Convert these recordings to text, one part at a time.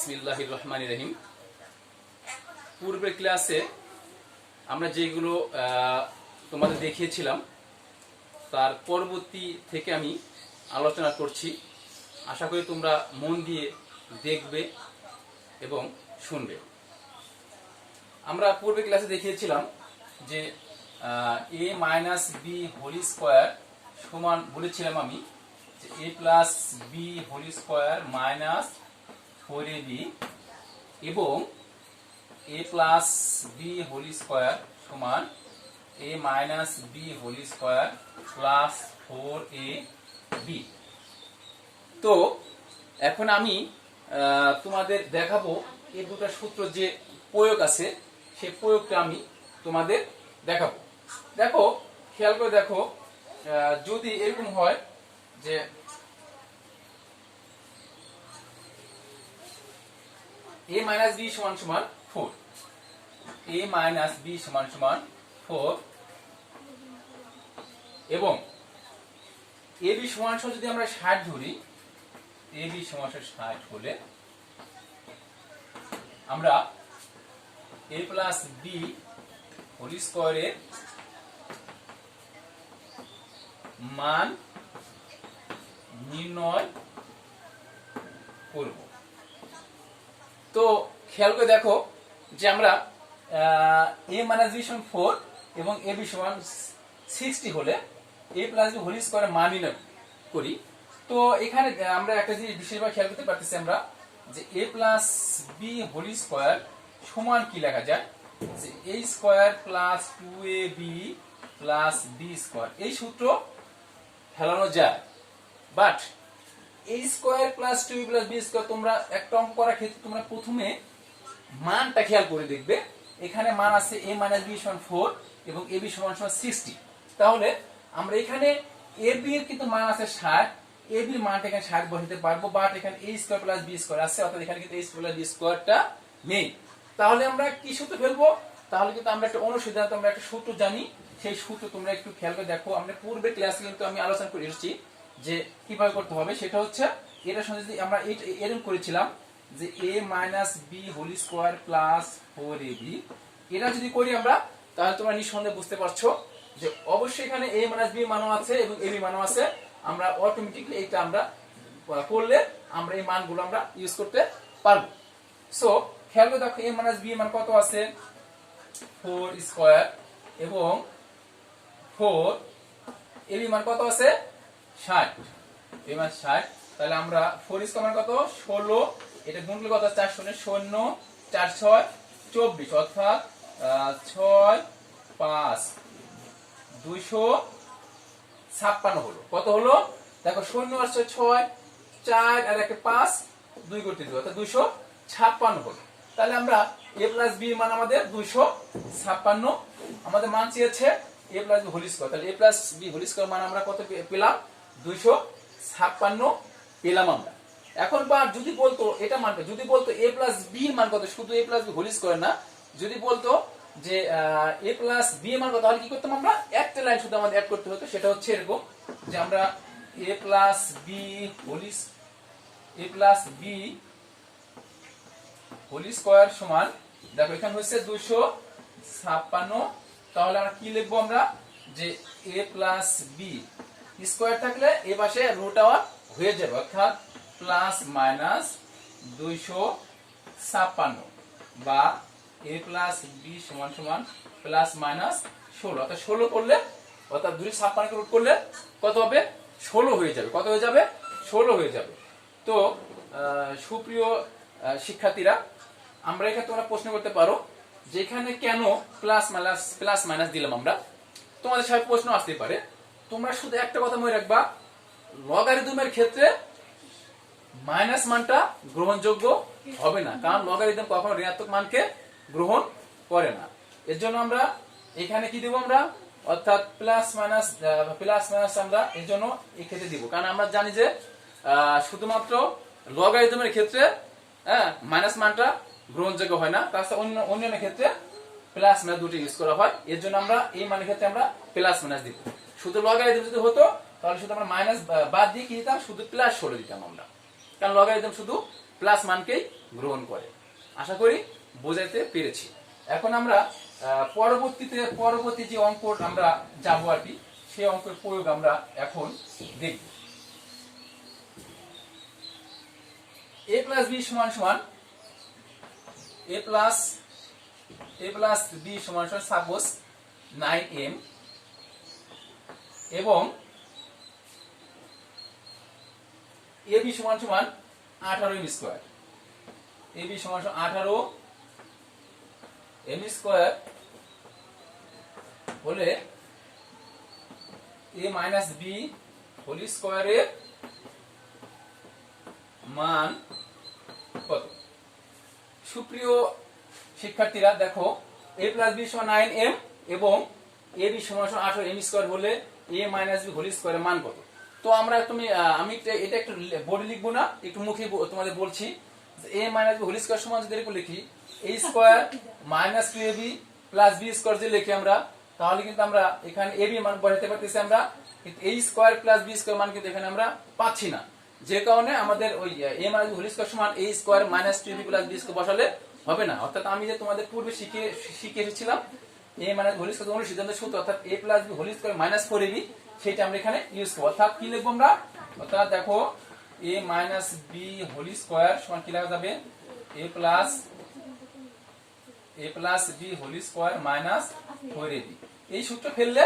বিসমিল্লাহির রহমানির রহিম। পূর্বের ক্লাসে আমরা যেগুলো তোমাদের দেখিয়েছিলাম তার পরবর্তী থেকে আমি আলোচনা করছি। আশা করি তোমরা মন দিয়ে দেখবে এবং শুনবে। আমরা পূর্বের ক্লাসে দেখিয়েছিলাম যে a minus B whole square সমান বলেছিলাম আমি যে a plus B whole square minus 4ab এবং a plus B whole square সমান a minus B whole square plus 4ab। তো এখন আমি তোমাদের দেখাবো এই দুটো সূত্র যে প্রয়োগ আছে সেই প্রয়োগটা আমি তোমাদের দেখাবো। দেখো, খেয়াল করে দেখো, যদি এরকম হয় যে a মাইনাস বি সমান সমান 4, a মাইনাস বি সমান সমান 4 এবং a b সমান সমান যদি আমরা 60 ধরি, a b সমান 60 হলে আমরা a প্লাস বি হোল স্কয়ারের মান নির্ণয় করব। তো খেয়াল করে দেখো যে আমরা a মাইনাস বি সমান 4 এবং a b সমান 60 হলে a প্লাস বি হোল স্কয়ারের মান নির্ণয় করি। তো এখানে আমরা একটা জিনিস বিশেষভাবে খেয়াল করতে পারতেছি আমরা যে a plus B whole square সমান কি লেখা যায় যে a square plus 2ab plus b square. এই সূত্র ফেলানো যায়, but a square plus 2ab plus b square তোমরা একটা অঙ্ক করার ক্ষেত্রে তোমরা প্রথমে মানটা খেয়াল করে দেখবে। এখানে মান আছে a মাইনাস b সমান 4 এবং ab সমান সমান 60। তাহলে আমরা এখানে ab এর কিন্তু মান আছে 60, ab এর মানটা এখানে 60 বসাতে পারবো, বাট এখানে a square plus b square আছে, অর্থাৎ এখানে কিন্তু a স্কয়ার প্লাস b স্কয়ারটা নেই। তাহলে আমরা কি সূত্র ফেলবো? তাহলে কিন্তু আমরা একটা অনুসিদ্ধান্ত, আমরা একটা সূত্র জানি, সেই সূত্র তোমরা একটু খেয়াল করে দেখো। আমরা পূর্বে ক্লাসে কিন্তু আমি আলোচনা করে এসেছি যে কিভাবে করতে হবে। সেটা হচ্ছে এটার সঙ্গে যদি আমরা এরকম করেছিলাম যে a minus B whole square plus 4ab, এটা যদি করি আমরা, তাহলে তোমরা নিঃসন্দেহে বুঝতে পারছো যে অবশ্যই এখানে a মাইনাস b মানও আছে এবং ab মানও আছে। আমরা অটোমেটিক্যালি এটা আমরা করলে আমরা এই মানগুলো আমরা ইউজ করতে পারবো। সো খেয়াল করে দেখো a মাইনাস b মান কত আছে 4 স্কয়ার এবং 4, ab মান কত আছে 60, a মান 60। তাহলে আমরা 4 স্কয়ার মান কত 16, এটা গুণ করলে কত 4 শূন্য 0 4 6 24, অর্থাৎ 6 5 256 হলো। কত হলো দেখো, 0 আর 6 4 আর 1 5 2 করতে দিই, অর্থাৎ 256 হলো। তাহলে আমরা a প্লাস b মান আমাদের 256, আমাদের মান চেয়েছে a plus b whole square. তাহলে a plus b whole square মান আমরা কত পেলাম 256 পেলাম আমরা। এখন বা যদি বলতো এটা মানটা, যদি বলতো a প্লাস b মান কত, শুধু a plus b whole square না, যদি বলতো যে a প্লাস b মান কত, তাহলে কি করতাম আমরা একটা লাইন শুধু আমাদের অ্যাড করতে হতো। সেটা হচ্ছে এরকম যে আমরা a plus b whole square সমান, দেখো এখানে হচ্ছে 256। তাহলে আমরা কি লিখবো আমরা যে a প্লাস b স্কয়ার থাকলে এই পাশে রুট আওয়ার হয়ে যাবে, অর্থাৎ প্লাস মাইনাস 256 বা a প্লাস b সমান সমান প্লাস মাইনাস 16, অর্থাৎ 16 করলে, অর্থাৎ 256 কে রুট করলে কত হবে 16 হয়ে যাবে। কত হয়ে যাবে 16 হয়ে যাবে। তো সুপ্রিয় শিক্ষার্থীরা, আমরা এখানে তোমরা প্রশ্ন করতে পারো যে এখানে কেন প্লাস মাইনাস দিলাম আমরা। তোমাদের সব প্রশ্ন আসতে পারে। তোমরা শুধু একটা কথা মনে রাখবা, লগারিদমের ক্ষেত্রে মাইনাস মানটা গ্রহণযোগ্য হবে না, কারণ লগারিদম কখনো ঋণাত্মক মানকে গ্রহণ করে না। এর জন্য আমরা এখানে কি দেব আমরা, অর্থাৎ প্লাস মাইনাস আমরা এর জন্য এই ক্ষেত্রে দিব, কারণ আমরা জানি যে শুধুমাত্র লগারিদমের ক্ষেত্রে মাইনাস মানটা গ্রহণযোগ্য হয় না, তাছাড়া অন্যান্য ক্ষেত্রে প্লাস মাইনাস দুটো ইউজ করা হয়। এর জন্য আমরা এই মানের ক্ষেত্রে আমরা প্লাস মাইনাস দিব। শুধু লগারিদম যদি হতো তাহলে শুধু আমরা মাইনাস বাদ দিয়ে কি দিতাম, শুধু প্লাস 16 দিতাম আমরা, কারণ লগারিদম শুধু প্লাস মানকেই গ্রহণ করে। আশা করি বোঝাইতে পেরেছি। এখন আমরা পরবর্তী যে অঙ্ক আমরা যাবো আর কি, সেই অঙ্কের প্রয়োগ আমরা এখন দেখব। a প্লাস বি সমান সমান a প্লাস বি সমান সমান সাপোজ 9m এবং এ বি সমান সমান 18m স্কয়ার। এ বি সমান সমান 18m স্কয়ার হলে a মাইনাস বি হোল স্কয়ারের মান কত? সুপ্রিয় শিক্ষার্থীরা দেখো, a প্লাস বি সমান 9m এবং a বি সমান সমান 18m স্কয়ার হলে a মাইনাস বি হোল স্কয়ারের মান কত? তো আমি এটা একটু বোর্ডে লিখবো না, একটু মুখে তোমাদের বলছি। a minus B whole square সমান যদি এরকম লিখি a square minus 2ab plus b square যদি লিখি আমরা, তাহলে কিন্তু আমরা এখানে ab মান বসাতে পারতেছি আমরা, কিন্তু a square plus b square মান কিন্তু এখানে আমরা পাচ্ছি না। যে কারণে আমাদের ওই a minus B whole square সমান a square minus 2ab plus b square বসালে হবে না। অর্থাৎ আমি যে তোমাদের পূর্বে শিখে এসেছিলাম a মাইনাস হোল স্কয়ার অনুর সিদ্ধান্ত সূত্র, অর্থাৎ a plus b whole square minus 4ab, সেটা আমরা এখানে ইউজ করব। অর্থাৎ কি লিখবো আমরা? অর্থাৎ দেখো a minus b whole square সমান কি লেখা যাবে? a plus b whole square minus 4ab। এই সূত্র ফেললে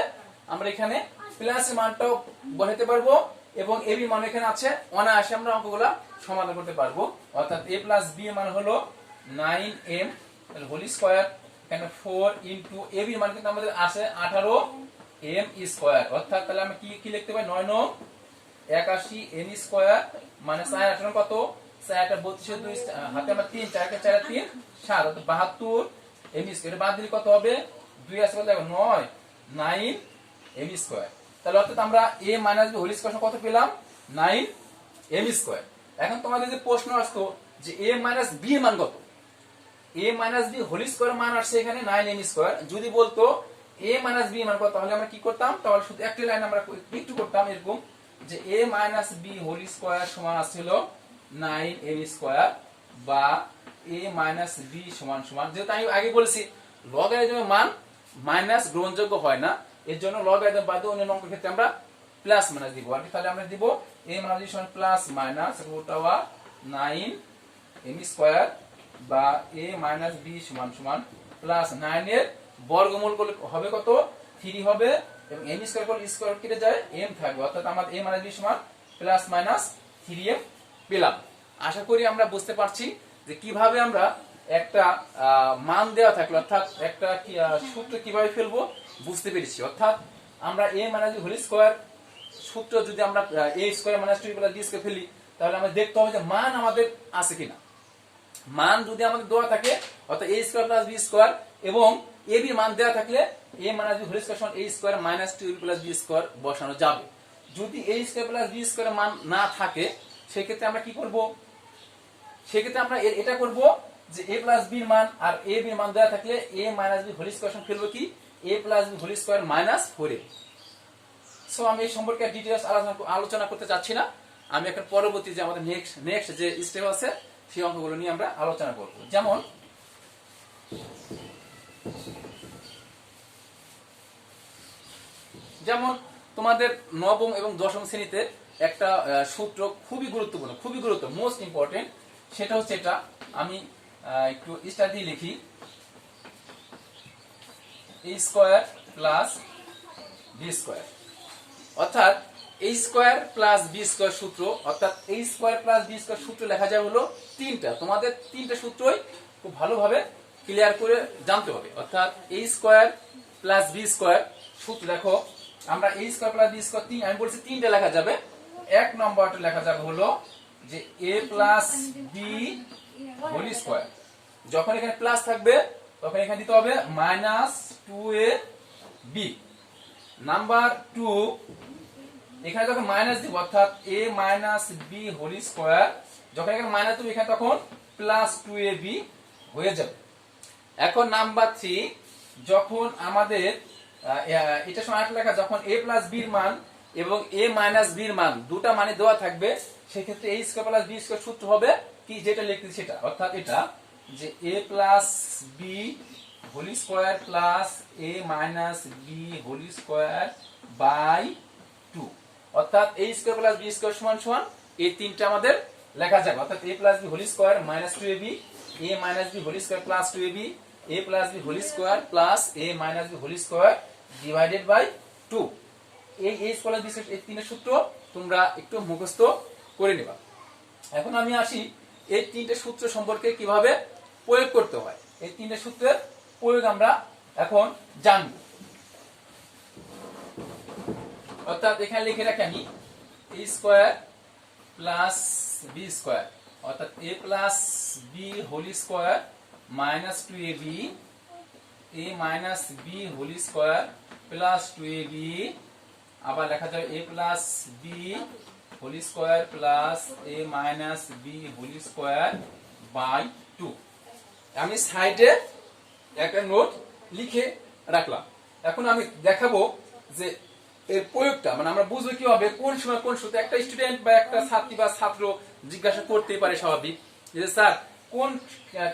আমরা এখানে প্লাস মানটাও বসাতে পারবো এবং ab মান এখানে আছে, অনায়াসে আমরা অঙ্কগুলো সমাধান করতে পারবো। অর্থাৎ a প্লাস b মান হলো 9m হোল স্কয়ার, এখানে 4 ইনটু ab মান কিন্তু আমাদের আছে 18m স্কয়ার। অর্থাৎ তাহলে আমি কি লিখতে পারি? 9 9 81m স্কয়ার মানে 4 18 কত? 4 32 2 হাতে আমরা 3 4 কে 4 3 7 72m স্কয়ার। বাদ দিলে কত হবে? 2 আছে কত? দেখো 9 9m স্কয়ার। তাহলে অর্থাৎ আমরা a minus b whole square কত পেলাম? 9m square. এখন তোমাদের যে প্রশ্ন আসতো যে a মাইনাস b এর মান কত? a minus b whole square মান আসছে এখানে 9m স্কয়ার। যদি বলতো a মাইনাস b মান কত, তাহলে আমরা কি করতাম? তাহলে শুধু একটা লাইন আমরা একটু করতাম এরকম যে a minus b whole square সমান ছিল 9m স্কয়ার, বা a মাইনাস b সমান সমান, যেহেতু আমি আগে বলেছি লগারিদমের মান মাইনাস গ্রহণযোগ্য হয় না, এর জন্য লগারিদম বাদে অন্য অঙ্কের ক্ষেত্রে আমরা প্লাস মাইনাস দিব আর কি। তাহলে আমরা দিব a মাইনাস b সমান plus minus root over 9m square, বা a মাইনাস b সমান সমান প্লাস 9 এর বর্গমূল করলে হবে কত? 3 হবে, এবং m স্কয়ার করলে স্কয়ার কেটে যায়, m থাকবে। অর্থাৎ আমাদের a মাইনাস b সমান প্লাস মাইনাস 3m পেলাম। আশা করি আমরা বুঝতে পারছি যে কিভাবে আমরা একটা মান দেওয়া থাকলো, অর্থাৎ একটা সূত্র কিভাবে ফেলবো বুঝতে পেরেছি। অর্থাৎ আমরা a minus b whole square সূত্র যদি আমরা a square minus 2b plus b square ফেলি, তাহলে আমরা দেখতে হবে যে মান আমাদের আছে কিনা। মান যদি আমাদের দেওয়া থাকে, অর্থাৎ a square plus b square, এবং a b মান দেওয়া থাকলে a minus b whole square সমান a square minus 2b plus b square বসানো যাবে। যদি a square plus b square মান না থাকে, সেক্ষেত্রে আমরা কি করব? সেক্ষেত্রে আমরা এটা করব যে a প্লাস b এর মান আর a b এর মান দেওয়া থাকলে a minus b whole square সমান ফেলবো কি? a plus b whole square minus 4a। So আমি এই সম্পর্কে ডিটেইলস আলোচনা করতে চাচ্ছি না। আমি এখন পরবর্তী যে আমাদের নেক্সট যে স্টেপ আছে সেই অঙ্কগুলো নিয়ে আমরা আলোচনা করব। যেমন তোমাদের নবম এবং দশম শ্রেণীতে একটা সূত্র খুবই গুরুত্বপূর্ণ, মোস্ট ইম্পর্টেন্ট, সেটা হচ্ছে এটা। আমি একটু স্টার দিয়ে লিখি, a square plus b square. অর্থাৎ a square plus b square সূত্র, অর্থাৎ a square plus b square সূত্র লেখা যায় হলো তিনটা। তোমাদের তিনটা সূত্রই খুব ভালোভাবে ক্লিয়ার করে জানতে হবে। অর্থাৎ a square plus b square সূত্র দেখো, আমরা a square plus b square আমি বলছি তিনটা লেখা যাবে। এক নম্বরটা লেখা যাবে হলো যে a plus b whole square. যখন এখানে প্লাস থাকবে তখন এখানে দিতে হবে মাইনাস 2ab। নাম্বার 2, এখানে যখন মাইনাস দিব, অর্থাৎ a minus b whole square, যখন এখানে মাইনাস দিব এখানে তখন প্লাস 2ab হয়ে যাবে। এখন নাম্বার 3, যখন আমাদের এটা সময় লেখা, যখন a প্লাস b এর মান এবং a মাইনাস b এর মান দুটা মানে দেওয়া থাকবে, সেক্ষেত্রে a square plus b square সূত্র হবে কি যেটা লিখতেছি সেটা, অর্থাৎ এটা যে a plus B whole square plus a minus B whole square by 2, অর্থাৎ a square plus B square সমান সমান এই তিনটা আমাদের লেখা যাবে, অর্থাৎ a plus B whole square minus 2ab, a minus B whole square plus 2ab, a plus B whole square plus a minus B whole square divided by 2। এই a square B square এই তিনটা সূত্র তোমরা একটু মুখস্থ করে নেবা। এখন আমি আসি এই তিনটে সূত্র সম্পর্কে কিভাবে প্রয়োগ করতে হয়। এই তিনটে সূত্রের প্রয়োগ আমরা এখন জানব। অর্থাৎ এখানে লিখে রাখি আমি a square plus B square, অর্থাৎ a plus B whole square minus 2ab, a minus B whole square plus 2ab, আবার লেখা যাবে a plus B whole square plus a minus B whole square by 2। আমি সাইডে একটা note লিখে রাখলাম। এখন আমি দেখাবো যে এর প্রয়োগটা, মানে আমরা বুঝবো কিভাবে কোন সময় কোন সূত্র। একটা স্টুডেন্ট বা একটা ছাত্রী বা ছাত্র জিজ্ঞাসা করতেই পারে স্বাভাবিক যে স্যার কোন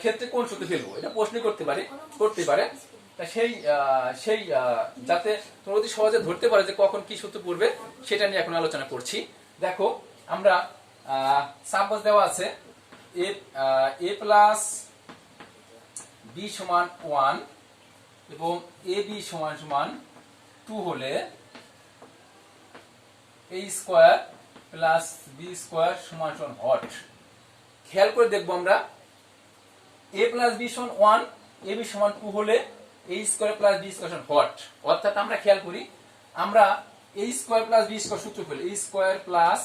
ক্ষেত্রে কোন সূত্র ফেলবো, এটা প্রশ্ন করতে পারে। সেই যাতে তোমরা অতি সহজে ধরতে পারে যে কখন কি সূত্র পড়বে, সেটা নিয়ে এখন আলোচনা করছি। দেখো আমরা সাপোজ দেওয়া আছে a প্লাস বি সমান 1 এবং এ বি সমান সমান 2 হলে a square plus B square সমান সমান হট। খেয়াল করে দেখবো আমরা a প্লাস বি সমান 1, এ বি সমান 2 হলে a square plus B square সমান হট। অর্থাৎ আমরা খেয়াল করি, আমরা a square plus B square সূত্র ফেলবো, a square plus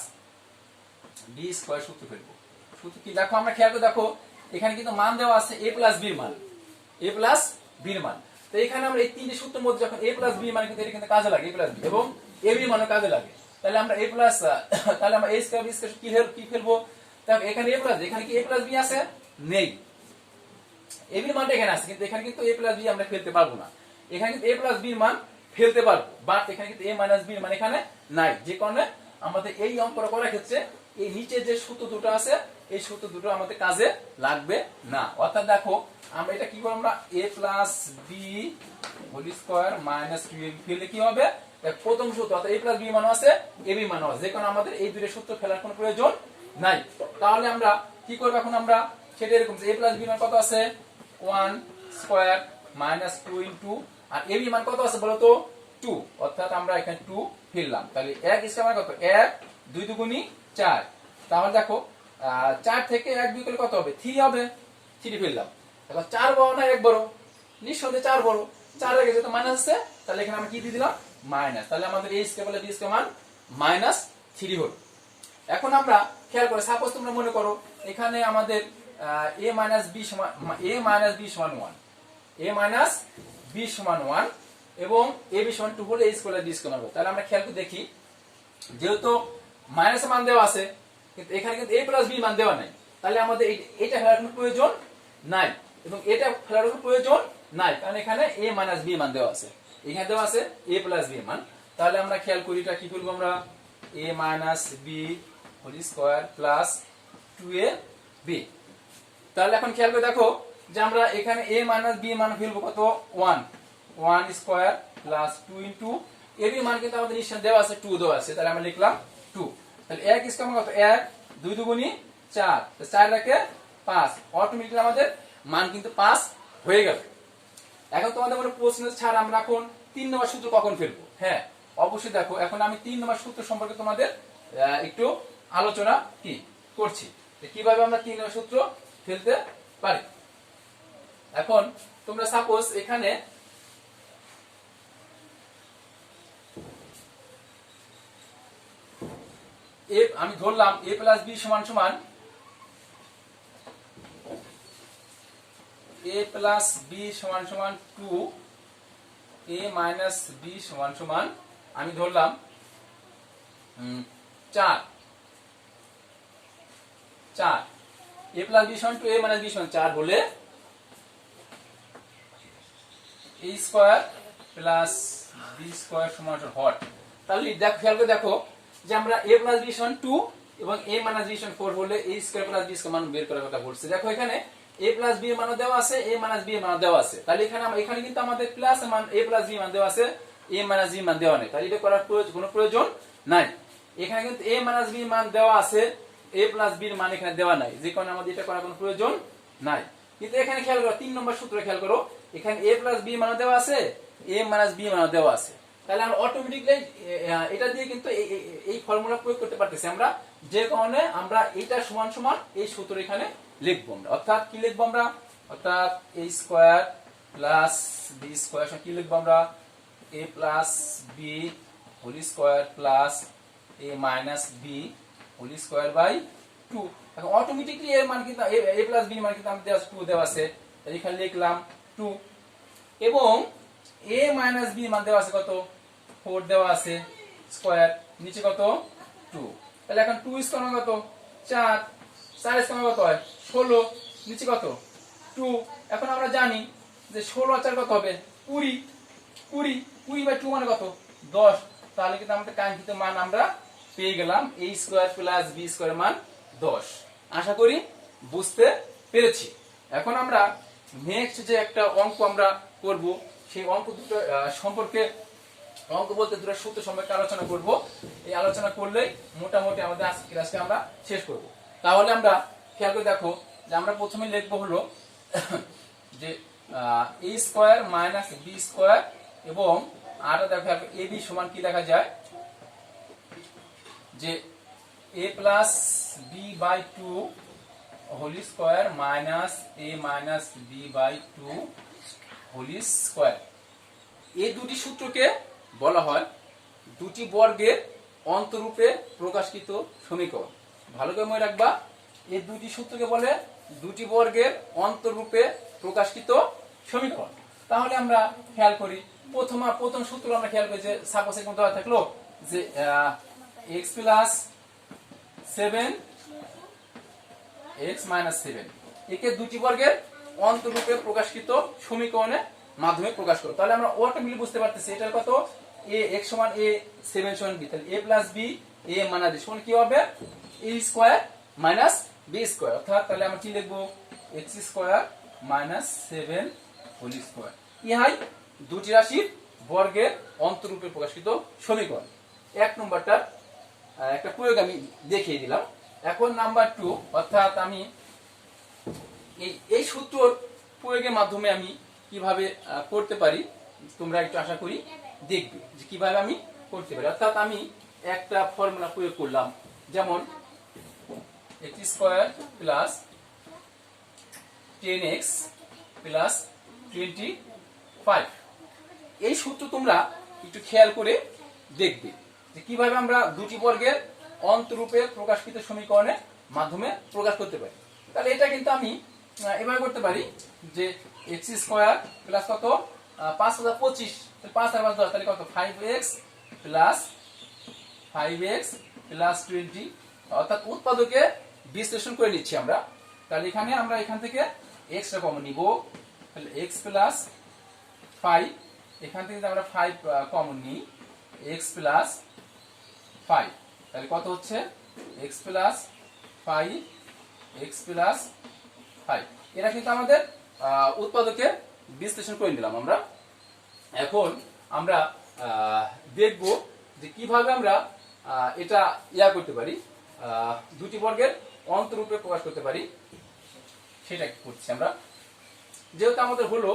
B square সূত্র ফেলবো। সূত্র কি দেখো, আমরা খেয়াল করে দেখো এখানে কিন্তু মান দেওয়া আছে a প্লাস বি মান, a প্লাস বি এর মান। তো এখানে আমরা এই তিনটি সূত্রের মধ্যে যখন a প্লাস বি মানে কিন্তু এটা কিন্তু কাজে লাগে, a প্লাস বি এবং a বি মানও কাজে লাগে। তাহলে আমরা a প্লাস তাহলে আমরা a স্কয়ার বি স্কয়ার কি ফেলবো, দেখো এখানে a প্লাস, এখানে কি a প্লাস বি আছে? নেই। a বি এর মানটা এখানে আছে, কিন্তু এখানে কিন্তু a প্লাস বি আমরা ফেলতে পারবো না। এখানে কিন্তু a প্লাস বি এর মান ফেলতে পারবো, বাট এখানে কিন্তু a মাইনাস বি এর মান এখানে নাই। যে কারণে আমাদের এই অঙ্কটা করার ক্ষেত্রে এই নিচে যে সূত্র দুটো আছে এই সূত্র দুটো আমাদের কাজে লাগবে না। অর্থাৎ দেখো আমরা এটা কি করব, আমরা a plus B whole square minus 2ab ফেললে কি হবে, প্রথম সূত্র অর্থাৎ a প্লাস বি মান আছে, a বি মান আছে, যে কারণে আমাদের এই দুটো সূত্র ফেলার কোনো প্রয়োজন নাই। তাহলে আমরা কি করব, এখন আমরা সেটা এরকম যে a প্লাস বি মান কত আছে 1 স্কয়ার মাইনাস 2 ইনটু, আর a বি মান কত আছে বলো তো 2, অর্থাৎ আমরা এখানে 2 ফেললাম। তাহলে 1 স্কয়ার কত, 1 2 দুগুণী 4। তাহলে দেখো 4 থেকে 1 2 করলে কত হবে, 3 হবে, 3 ফেললাম। এখন 4 বড় না 1 বড়, নিঃসন্দেহে 4 বড়, 4 এর যেহেতু মাইনাস আছে তাহলে এখানে আমরা কি দিয়ে দিলাম, মাইনাস। তাহলে আমাদের a square plus b square মান মাইনাস 3 হলো। এখন আমরা খেয়াল করে সাপোজ তোমরা মনে করো এখানে আমাদের a মাইনাস b সমান 1, a মাইনাস b সমান 1 এবং a b সমান 2 হলে a square plus b square হবে। তাহলে আমরা খেয়াল করে দেখি, যেহেতু মাইনাস মান দেওয়া আছে কিন্তু এখানে কিন্তু a প্লাস b মান দেওয়া নাই, তাহলে আমাদের এটা ফেলার কোনো প্রয়োজন নাই এবং এটা ফেলার কোনো প্রয়োজন নাই, কারণ এখানে a মাইনাস b মান দেওয়া আছে, এখানে দেওয়া আছে a প্লাস b মান। তাহলে আমরা খেয়াল করি এটা কি করব, আমরা a minus b whole square plus 2ab। তাহলে এখন খেয়াল করে দেখো যে আমরা এখানে a মাইনাস b মান ফেলবো কত 1 square plus 2 into a b মান কিন্তু আমাদের নিশ্চয় দেওয়া আছে 2 দেওয়া আছে, তাহলে আমরা লিখলাম 2। তাহলে 1 স্কয়ার কত, 1 2 দুগুণী 4, 4 রাখে 5, অটোমেটিক্যালি আমাদের মান কিন্তু 5 হয়ে গেল। এখন তোমাদের মনে প্রশ্ন ছাড় আমরা এখন 3 নম্বর সূত্র কখন ফেলবো। হ্যাঁ অবশ্যই দেখো এখন আমি 3 নম্বর সূত্র সম্পর্কে তোমাদের একটু আলোচনা করছি কিভাবে আমরা 3 নম্বর সূত্র ফেলতে পারি। এখন তোমরা সাপোজ এখানে আমি ধরলাম a প্লাস b সমান সমান a প্লাস b সমান সমান 2, a মাইনাস b সমান সমান আমি ধরলাম 4, a প্লাস b সমান 2, a মাইনাস b সমান 4 হলে a square plus b square সমান হট। তাহলে দেখো খেয়াল করে দেখো যে আমরা a প্লাস b সমান 2, এবং a মাইনাস b সমান 4 হলে a square plus b square মান বের করার কথা বলছে। দেখো এখানে a প্লাস b এর মান দেওয়া আছে, a মাইনাস b এর মান দেওয়া আছে। তাহলে এখানে কিন্তু আমাদের প্লাস এর মান a প্লাস b মান দেওয়া আছে, a মাইনাস b মান দেওয়া নেই। তাহলে এটা করার কোনো প্রয়োজন নাই। এখানে কিন্তু a মাইনাস b মান দেওয়া আছে, a প্লাস b এর মান এখানে দেওয়া নাই, যে কারণে আমাদের এটা করার কোনো প্রয়োজন নাই। কিন্তু এখানে খেয়াল করো 3 নম্বর সূত্রে খেয়াল করো, এখানে a প্লাস b মান দেওয়া আছে, a মাইনাস b মান দেওয়া আছে। তাহলে আমরা অটোমেটিক্যালি এটা দিয়ে কিন্তু এই ফর্মুলা প্রয়োগ করতে পারতেছি আমরা, যে কারণে আমরা এটা সমান সমান এই সূত্র এখানে লিখবো আমরা। অর্থাৎ কি লিখবো আমরা, অর্থাৎ a square plus b square সমান কি লিখবো আমরা, a plus b whole square plus a minus b whole square by 2। এখন অটোমেটিক্যালি এর মান কিন্তু a প্লাস b মান কিন্তু আমাদের 2 দেওয়া আছে, তাহলে এখানে লিখলাম 2 এবং a মাইনাস b মান দেওয়া আছে কত, 4 দেওয়া আছে স্কয়ার, নিচে কত 2। তাহলে এখন 2 স্কয়ার কত 4, 4 স্কয়ার কত হয় 16, নিচে কত 2। এখন আমরা জানি যে 16 আর 4 কত হবে 20, 20 বাই 2 মানে কত 10। তাহলে কিন্তু আমাদের কাঙ্ক্ষিত মান আমরা পেয়ে গেলাম, a square plus b square মান 10। আশা করি বুঝতে পেরেছি। এখন আমরা নেক্সট যে একটা অঙ্ক আমরা করব, সেই অঙ্ক দুটো সম্পর্কে, অঙ্ক বলতে দুটো সূত্র সম্পর্কে আলোচনা করব। এই আলোচনা করলেই মোটামুটি আমাদের আজকের ক্লাসকে আমরা শেষ করব। তাহলে আমরা খেয়াল করে দেখো যে আমরা প্রথমে লিখব হলো যে a square minus b square এবং আরটা দেখো ab সমান কি লেখা যায়, যে a plus b by 2 whole square minus a minus b by 2 whole square. এই দুটি সূত্রকে বলা হয় দুটি বর্গের অন্তরূপে প্রকাশিত সমীকরণ। ভালো করে মনে রাখবা, এই দুটি সূত্রকে বলে দুটি বর্গের অন্তরূপে প্রকাশিত সমীকরণ। তাহলে আমরা খেয়াল করি প্রথম সূত্র আমরা খেয়াল করি যে সাপোজ এরকম দেওয়া থাকলো যে x প্লাস 7 x মাইনাস 7 একে দুটি বর্গের অন্তরূপে প্রকাশিত সমীকরণের মাধ্যমে প্রকাশ করো। তাহলে আমরা অটোমেটিক্যালি বুঝতে পারতেছি এটার কত a x সমান a 7 সমান b, তাহলে a plus b a minus b সমান কি হবে a square minus b square. অর্থাৎ তাহলে আমরা কি লিখবো x square minus 7 whole square. ইহাই দুটি রাশির বর্গের অন্তরূপে প্রকাশিত সমীকরণ। এক নম্বরটার একটা প্রয়োগ আমি দেখিয়ে দিলাম। এখন নাম্বার 2, অর্থাৎ আমি এই সূত্রর প্রয়োগের মাধ্যমে আমি কিভাবে করতে পারি তোমরা একটু আশা করি দেখবে যে কিভাবে আমি করতে পারি। অর্থাৎ আমি একটা ফর্মুলা প্রয়োগ করলাম, যেমন x square plus 10x plus 25। এই সূত্র তোমরা একটু খেয়াল করে দেখবে যে কিভাবে আমরা দুটি বর্গের অন্তরূপে প্রকাশিত সমীকরণের মাধ্যমে প্রকাশ করতে পারি। তাহলে এটা কিন্তু আমি এভাবে করতে পারি যে x স্কয়ার প্লাস কত 5 আর 25, 5 আর 5 10, তাহলে কত 5x প্লাস 5x প্লাস 20। অর্থাৎ উৎপাদকে বিশ্লেষণ করে নিচ্ছি আমরা। তাহলে এখানে আমরা এখান থেকে x টা কমন নিব, তাহলে x প্লাস 5, এখান থেকে আমরা 5 কমন নিই, x প্লাস 5, তাহলে কত হচ্ছে x প্লাস 5 x প্লাস 5। এটা কিন্তু আমাদের উৎপাদকে বিশ্লেষণ করে নিলাম আমরা। এখন আমরা দেখব যে কিভাবে আমরা এটা করতে পারি, দুটি বর্গের অন্তরূপে প্রকাশ করতে পারি। সেটা করছি আমরা। যেহেতু আমাদের হলো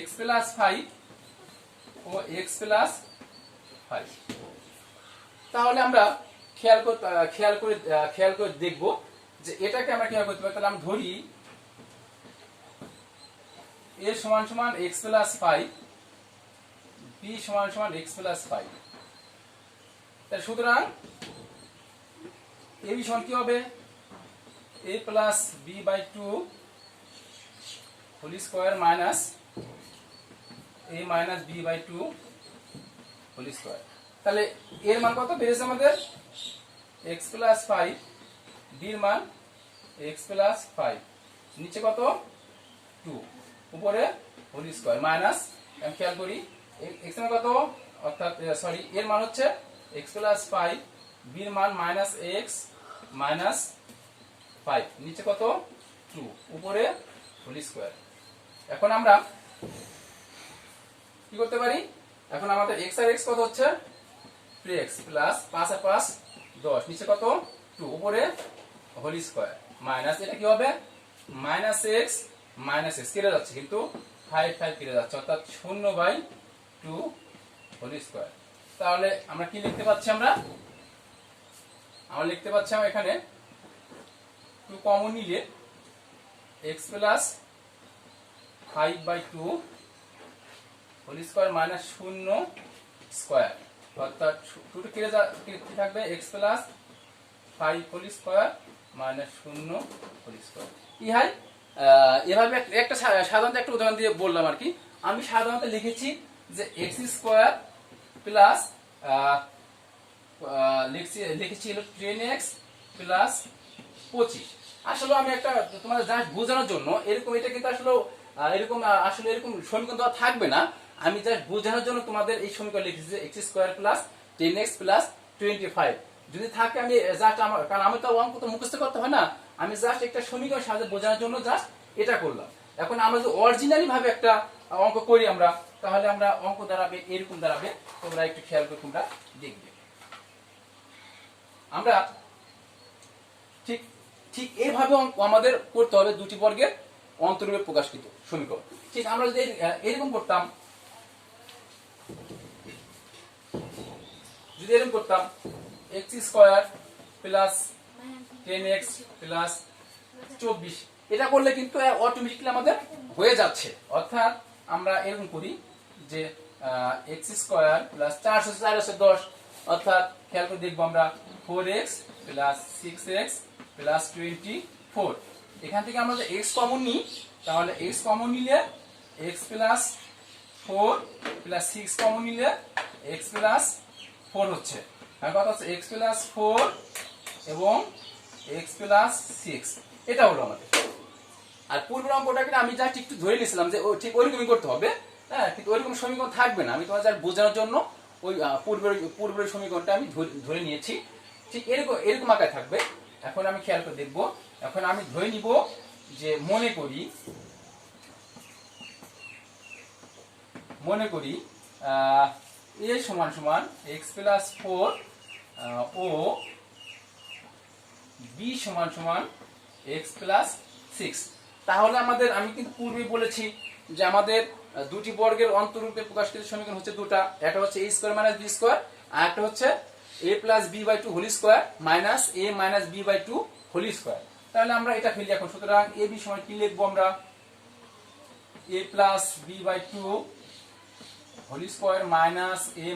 x প্লাস 5 ও x প্লাস 5, তাহলে আমরা খেয়াল করে দেখব যে এটাকে আমরা কিভাবে করতে পারি। তাহলে আমরা ধরি a সমান সমান x প্লাস 5, b সমান সমান x প্লাস 5। তাহলে সুতরাং ab সমান কি হবে a plus b by 2 whole square minus a minus b by 2 whole square. তাহলে এর মান কত বেরিয়েছে আমাদের x প্লাস 5, b এর মান x প্লাস 5, নিচে কত 2, উপরে হোল স্কয়ার মাইনাস, আমি খেয়াল করি x এর কত, অর্থাৎ সরি এর মান হচ্ছে x প্লাস 5, b বি এর মান মাইনাস এক্স মাইনাস 5, নিচে কত 2, উপরে হোল স্কয়ার। এখন আমরা কি করতে পারি, এখন আমাদের x আর x কত হচ্ছে 3x প্লাস 5 আর 5 10, নিচে কত 2, উপরে হোল স্কয়ার মাইনাস এটা কি হবে মাইনাস এক্স মাইনাস এক্স কেটে যাচ্ছে কিন্তু 5 5 কেটে যাচ্ছে, অর্থাৎ 0/2 হোল স্কয়ার। তাহলে আমরা কি লিখতে পাচ্ছি, আমরা লিখতে পাচ্ছি এখানে 2 কমন নিলে x plus 5/2 whole square minus 0 square, অর্থাৎ 2 কেটে থাকবে x plus 5 whole square minus 0 whole square. কি হয় এভাবে একটা সাধারণত একটা উদাহরণ দিয়ে বললাম আর কি। আমি সাধারণত লিখেছি যে x স্কয়ার প্লাস লিখেছি 10x প্লাস 25। আসলে আমি একটা তোমাদের জাস্ট বোঝানোর জন্য এরকম, এটা কিন্তু আসলে এরকম সমীকরণ দেওয়া থাকবে না, আমি জাস্ট বোঝানোর জন্য তোমাদের এই সমীকরণ লিখেছি যে x square plus 10x plus 25। যদি থাকে আমি জাস্ট কারণ আমি তো অঙ্ক তো মুখস্থ করতে হয় না, আমি জাস্ট একটা সমীকরণ সাহায্যে বোঝানোর জন্য জাস্ট এটা করলাম। এখন আমরা যদি অরিজিনালি ভাবে একটা অঙ্ক করি আমরা, তাহলে আমরা অঙ্ক দাঁড়াবে এরকম দাঁড়াবে, তোমরা একটু খেয়াল করে তোমরা দেখবে। আমরা ঠিক ঠিক এইভাবে আমাদের করতে হবে দুটি বর্গের অন্তরূপে প্রকাশকৃত সমীকরণ। ঠিক আমরা যদি এরকম করতাম, x square plus 10x plus 24, এটা করলে কিন্তু অটোমেটিক্যালি আমাদের হয়ে যাচ্ছে। অর্থাৎ আমরা এরকম করি যে x স্কয়ার প্লাস 4 আছে 10, অর্থাৎ খেয়াল করে দেখবো আমরা 4x প্লাস 6x প্লাস 24। এখান থেকে আমরা যদি x কমন নিই, তাহলে x কমন নিলে x প্লাস 4 প্লাস 6 কমন নিলে x প্লাস 4 হচ্ছে, আর কত হচ্ছে x প্লাস 4 এবং x প্লাস 6, এটা হলো আমাদের। আর পূর্বের অঙ্কটাকে আমি জাস্ট একটু ধরে নিয়েছিলাম যে ঠিক ওইরকমই করতে হবে, হ্যাঁ, কিন্তু ওইরকম সমীকরণ থাকবে না, আমি তোমার জাস্ট বোঝানোর জন্য ওই পূর্বের সমীকরণটা আমি ধরে নিয়েছি, ঠিক এরকম আকারে থাকবে। এখন আমি খেয়াল করে দেখবো, এখন আমি ধরে নিব যে মনে করি a সমান সমান x প্লাস 4 ও b সমান সমান x প্লাস 6। তাহলে আমাদের, আমি কিন্তু পূর্বেই বলেছি যে আমাদের দুটি বর্গের অন্তরূপে প্রকাশকৃত সমীকরণ হচ্ছে দুটা, একটা হচ্ছে a square minus b square, আর একটা হচ্ছে a plus b/2 whole square minus a minus b/2 whole square. তাহলে আমরা এটা ফেলি এখন। সুতরাং a b সমান কি লিখবো আমরা, a plus b/2 whole square minus a